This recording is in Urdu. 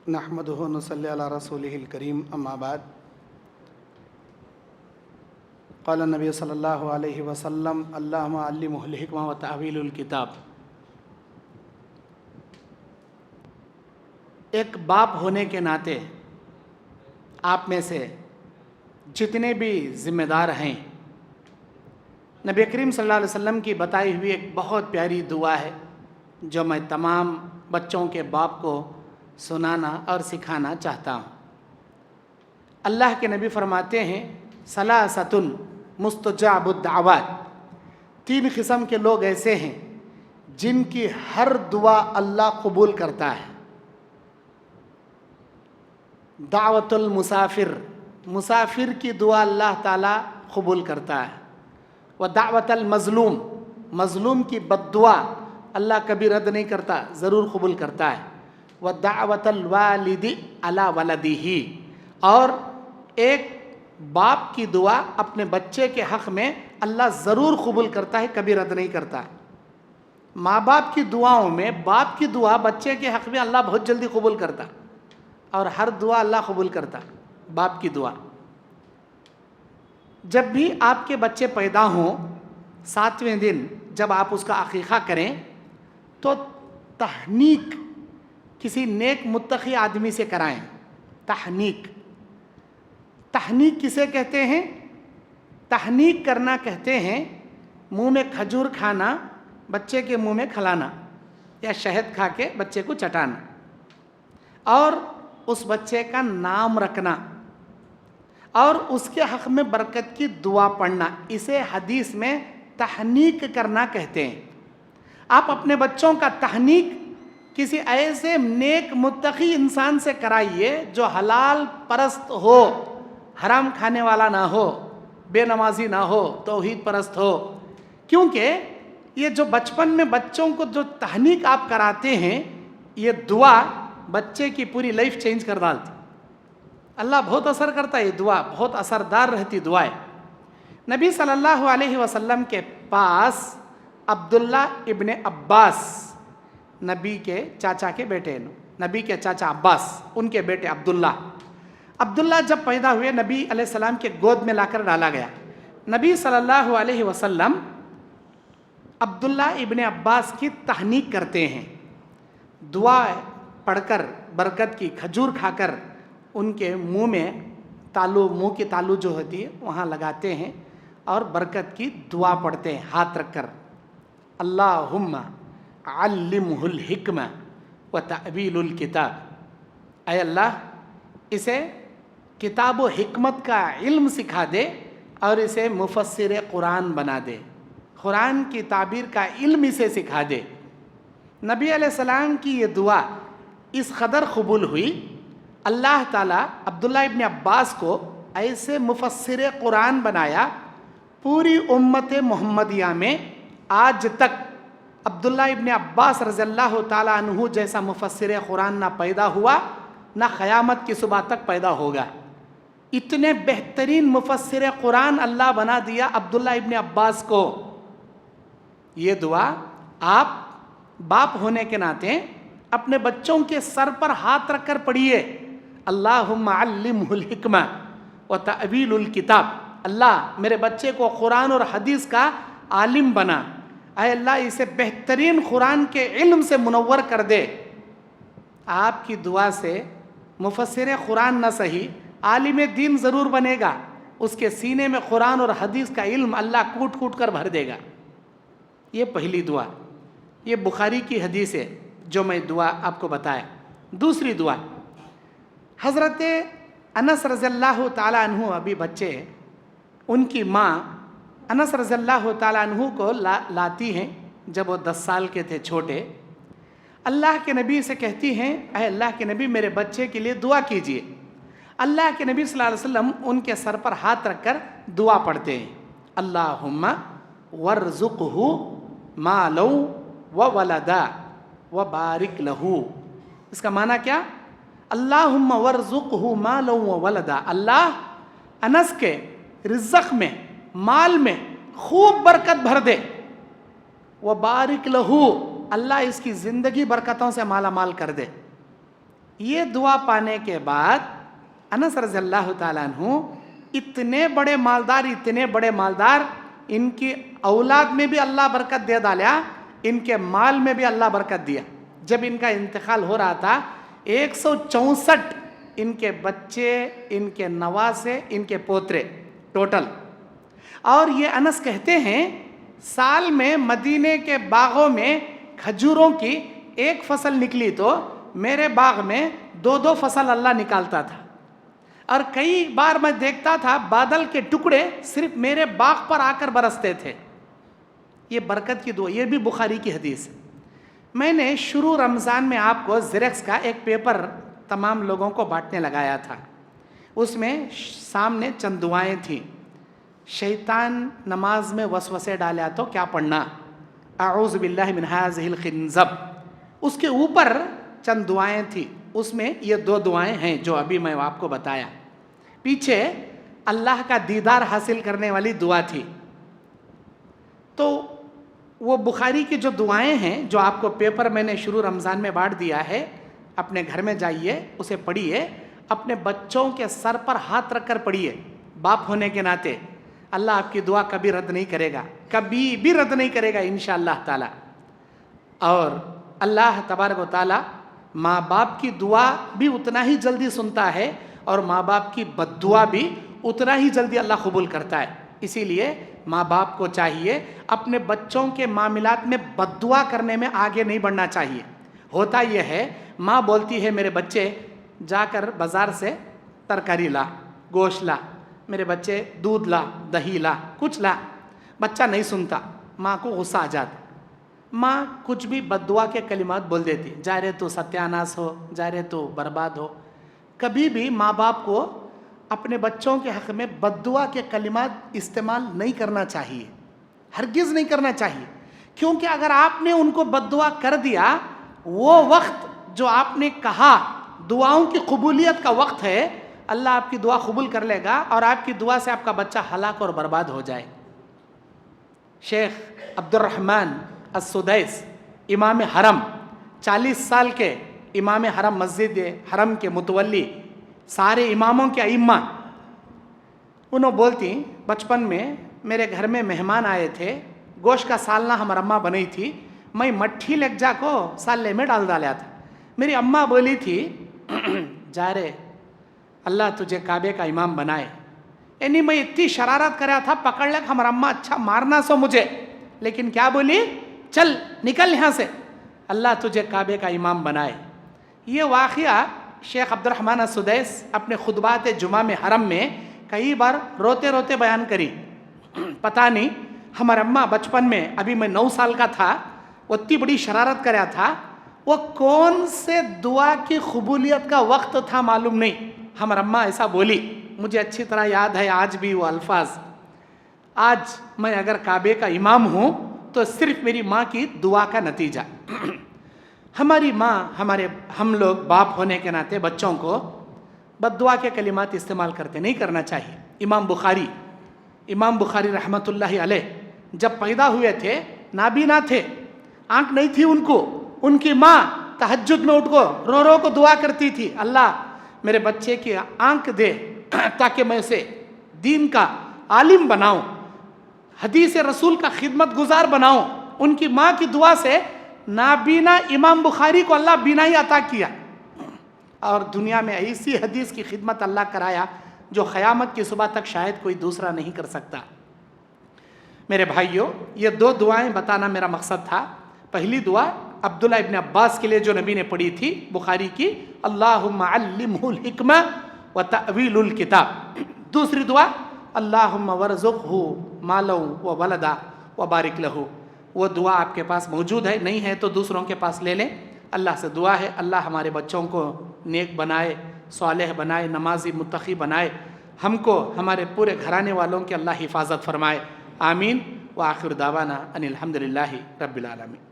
نحمدہ و نصلی علی رسولہ الکریم اما بعد قال النبی صلی اللہ علیہ وسلم اللہم علمہ الحکمہ و تعویل الکتاب۔ ایک باپ ہونے کے ناطے آپ میں سے جتنے بھی ذمہ دار ہیں، نبی کریم صلی اللہ علیہ وسلم کی بتائی ہوئی ایک بہت پیاری دعا ہے جو میں تمام بچوں کے باپ کو سنانا اور سکھانا چاہتا ہوں۔ اللہ کے نبی فرماتے ہیں ثلاثۃ مستجاب الدعوات، 3 قسم کے لوگ ایسے ہیں جن کی ہر دعا اللہ قبول کرتا ہے۔ دعوت المسافر، مسافر کی دعا اللہ تعالیٰ قبول کرتا ہے۔ ودعوت المظلوم، مظلوم کی بد دعا اللہ کبھی رد نہیں کرتا، ضرور قبول کرتا ہے۔ ودعوت الوالد علی ولدہ، اور ایک باپ کی دعا اپنے بچے کے حق میں اللہ ضرور قبول کرتا ہے، کبھی رد نہیں کرتا۔ ماں باپ کی دعاؤں میں باپ کی دعا بچے کے حق میں اللہ بہت جلدی قبول کرتا، اور ہر دعا اللہ قبول کرتا باپ کی دعا۔ جب بھی آپ کے بچے پیدا ہوں، 7ویں دن جب آپ اس کا عقیقہ کریں تو تحنیک کسی نیک متقی آدمی سے کرائیں۔ تحنیک، تحنیک کسے کہتے ہیں؟ تحنیک کرنا کہتے ہیں منہ میں کھجور کھانا، بچے کے منہ میں کھلانا، یا شہد کھا کے بچے کو چٹانا، اور اس بچے کا نام رکھنا، اور اس کے حق میں برکت کی دعا پڑھنا، اسے حدیث میں تحنیک کرنا کہتے ہیں۔ آپ اپنے بچوں کا تحنیک کسی ایسے نیک متقی انسان سے کرائیے جو حلال پرست ہو، حرام کھانے والا نہ ہو، بے نمازی نہ ہو، توحید پرست ہو، کیونکہ یہ جو بچپن میں بچوں کو جو تحنیک آپ کراتے ہیں، یہ دعا بچے کی پوری لائف چینج کر ڈالتی۔ اللہ بہت اثر کرتا ہے، یہ دعا بہت اثردار رہتی دعا ہے۔ نبی صلی اللہ علیہ وسلم کے پاس عبداللہ ابن عباس، نبی کے چاچا کے بیٹے، نبی کے چاچا عباس، ان کے بیٹے عبداللہ جب پیدا ہوئے نبی علیہ السلام کے گود میں لا کر ڈالا گیا۔ نبی صلی اللہ علیہ وسلم عبداللہ ابن عباس کی تحنیک کرتے ہیں، دعا پڑھ کر برکت کی کھجور کھا کر ان کے منہ میں تالو، منہ کی تالو جو ہوتی ہے وہاں لگاتے ہیں اور برکت کی دعا پڑھتے ہیں ہاتھ رکھ کر۔ اللہم علمہ الحکمہ وتعویل الکتاب، اے اللہ اسے کتاب و حکمت کا علم سکھا دے اور اسے مفسر قرآن بنا دے، قرآن کی تعبیر کا علم اسے سکھا دے۔ نبی علیہ السلام کی یہ دعا اس قدر قبول ہوئی، اللہ تعالیٰ عبداللہ ابن عباس کو ایسے مفسر قرآن بنایا، پوری امت محمدیہ میں آج تک عبداللہ ابن عباس رضی اللہ تعالیٰ عنہ جیسا مفسر قرآن نہ پیدا ہوا، نہ قیامت کی صبح تک پیدا ہوگا۔ اتنے بہترین مفسر قرآن اللہ بنا دیا عبداللہ ابن عباس کو۔ یہ دعا آپ باپ ہونے کے ناطے اپنے بچوں کے سر پر ہاتھ رکھ کر پڑھیے، اللہم علمہ الحکمہ وتعویل الکتاب، اللہ میرے بچے کو قرآن اور حدیث کا عالم بنا، اے اللہ اسے بہترین قرآن کے علم سے منور کر دے۔ آپ کی دعا سے مفسر قرآن نہ صحیح، عالم دین ضرور بنے گا، اس کے سینے میں قرآن اور حدیث کا علم اللہ کوٹ کوٹ کر بھر دے گا۔ یہ پہلی دعا، یہ بخاری کی حدیث ہے جو میں دعا آپ کو بتایا۔ دوسری دعا، حضرت انس رضی اللہ تعالیٰ عنہ ابھی بچے، ان کی ماں انس رضی اللہ تعالیٰ عنہ کو لاتی ہیں جب وہ 10 سال کے تھے، چھوٹے۔ اللہ کے نبی سے کہتی ہیں اے اللہ کے نبی میرے بچے کے لیے دعا کیجئے۔ اللہ کے نبی صلی اللہ علیہ وسلم ان کے سر پر ہاتھ رکھ کر دعا پڑھتے ہیں، اللہم ورزقہ مالا وولدا وبارک لہ۔ اس کا معنی کیا؟ اللہم ورزقہ مالا وولدا، اللہ انس کے رزق میں، مال میں خوب برکت بھر دے، وبارک لہ، اللہ اس کی زندگی برکتوں سے مالا مال کر دے۔ یہ دعا پانے کے بعد انس رضی اللہ تعالیٰ عنہ اتنے بڑے مالدار، ان کی اولاد میں بھی اللہ برکت دے ڈالیا، ان کے مال میں بھی اللہ برکت دیا۔ جب ان کا انتقال ہو رہا تھا 164 ان کے بچے، ان کے نواسے، ان کے پوترے ٹوٹل۔ اور یہ انس کہتے ہیں سال میں مدینے کے باغوں میں کھجوروں کی ایک فصل نکلی تو میرے باغ میں 2 فصل اللہ نکالتا تھا، اور کئی بار میں دیکھتا تھا بادل کے ٹکڑے صرف میرے باغ پر آ کر برستے تھے۔ یہ برکت کی دعا، یہ بھی بخاری کی حدیث ہے۔ میں نے شروع رمضان میں آپ کو زیرکس کا ایک پیپر تمام لوگوں کو بانٹنے لگایا تھا، اس میں سامنے چند دعائیں تھیں۔ شیطان نماز میں وسوسے ڈالا تو کیا پڑھنا، اعوذ باللہ من ھذہ الخنزب، اس کے اوپر چند دعائیں تھیں، اس میں یہ 2 دعائیں ہیں جو ابھی میں آپ کو بتایا۔ پیچھے اللہ کا دیدار حاصل کرنے والی دعا تھی۔ تو وہ بخاری کی جو دعائیں ہیں جو آپ کو پیپر میں نے شروع رمضان میں بانٹ دیا ہے، اپنے گھر میں جائیے اسے پڑھیے، اپنے بچوں کے سر پر ہاتھ رکھ کر پڑھیے۔ باپ ہونے کے ناطے اللہ آپ کی دعا کبھی رد نہیں کرے گا، کبھی بھی رد نہیں کرے گا انشاءاللہ تعالی۔ اور اللہ تبارک و تعالی ماں باپ کی دعا بھی اتنا ہی جلدی سنتا ہے، اور ماں باپ کی بد دعا بھی اتنا ہی جلدی اللہ قبول کرتا ہے۔ اسی لیے ماں باپ کو چاہیے اپنے بچوں کے معاملات میں بد دعا کرنے میں آگے نہیں بڑھنا چاہیے۔ ہوتا یہ ہے ماں بولتی ہے میرے بچے جا کر بازار سے ترکاری لا، گوشت لا، میرے بچے دودھ لا، دہی لا، کچھ لا، بچہ نہیں سنتا، ماں کو غصہ آ جاتا، ماں کچھ بھی بد دعا کے کلمات بول دیتی، جا رہے تو ستیاناس ہو، جا رہے تو برباد ہو۔ کبھی بھی ماں باپ کو اپنے بچوں کے حق میں بد دعا کے کلمات استعمال نہیں کرنا چاہیے، ہرگز نہیں کرنا چاہیے، کیونکہ اگر آپ نے ان کو بد دعا کر دیا، وہ وقت جو آپ نے کہا دعاؤں کی قبولیت کا وقت ہے، اللہ آپ کی دعا قبول کر لے گا اور آپ کی دعا سے آپ کا بچہ ہلاک اور برباد ہو جائے۔ شیخ عبد الرحمن السدیس امام حرم، 40 سال کے امام حرم، مسجد حرم کے متولی، سارے اماموں کے ائمہ، انہوں بولتی بچپن میں میرے گھر میں مہمان آئے تھے، گوشت کا سالنہ ہمارا اماں بنی تھی، میں مٹھی لگ جا کو سالے میں ڈال ڈالا تھا۔ میری اماں بولی تھی جا رے اللہ تجھے کعبے کا امام بنائے، یعنی میں اتنی شرارت کرا تھا، پکڑ لے ہمارا اماں اچھا مارنا سو مجھے، لیکن کیا بولی، چل نکل یہاں سے، اللہ تجھے کعبے کا امام بنائے۔ یہ واقعہ شیخ عبد الرحمن السدیس اپنے خطبات جمعہ میں حرم میں کئی بار روتے روتے بیان کری۔ پتہ نہیں ہمارا اماں بچپن میں، ابھی میں 9 سال کا تھا، وہ اتنی بڑی شرارت کرا تھا، وہ کون سے دعا کی قبولیت کا وقت تھا معلوم نہیں، ہمارا اماں ایسا بولی، مجھے اچھی طرح یاد ہے آج بھی وہ الفاظ۔ آج میں اگر کعبے کا امام ہوں تو صرف میری ماں کی دعا کا نتیجہ۔ ہماری ماں، ہم لوگ باپ ہونے کے ناطے بچوں کو بد دعا کے کلمات استعمال کرتے نہیں کرنا چاہیے۔ امام بخاری رحمۃ اللہ علیہ جب پیدا ہوئے تھے نابینا تھے، آنکھ نہیں تھی ان کو، ان کی ماں تہجد میں اٹھ کو رو رو کو دعا کرتی تھی، اللہ میرے بچے کی آنکھ دے تاکہ میں اسے دین کا عالم بناؤں، حدیث رسول کا خدمت گزار بناؤں۔ ان کی ماں کی دعا سے نابینا امام بخاری کو اللہ بینائی عطا کیا، اور دنیا میں ایسی حدیث کی خدمت اللہ کرایا جو قیامت کی صبح تک شاید کوئی دوسرا نہیں کر سکتا۔ میرے بھائیوں، یہ 2 دعائیں بتانا میرا مقصد تھا۔ پہلی دعا عبداللہ ابن عباس کے لیے جو نبی نے پڑھی تھی بخاری کی، اللہم علمہ الحکمہ وتأویل الکتاب۔ دوسری دعا اللہم ورزقہ مالا وولدا وبارک لہ۔ وہ دعا آپ کے پاس موجود ہے، نہیں ہے تو دوسروں کے پاس لے لیں۔ اللہ سے دعا ہے اللہ ہمارے بچوں کو نیک بنائے، صالح بنائے، نمازی متقی بنائے، ہم کو ہمارے پورے گھرانے والوں کی اللہ حفاظت فرمائے، آمین۔ وآخر دعوانا ان الحمدللہ رب العالمین۔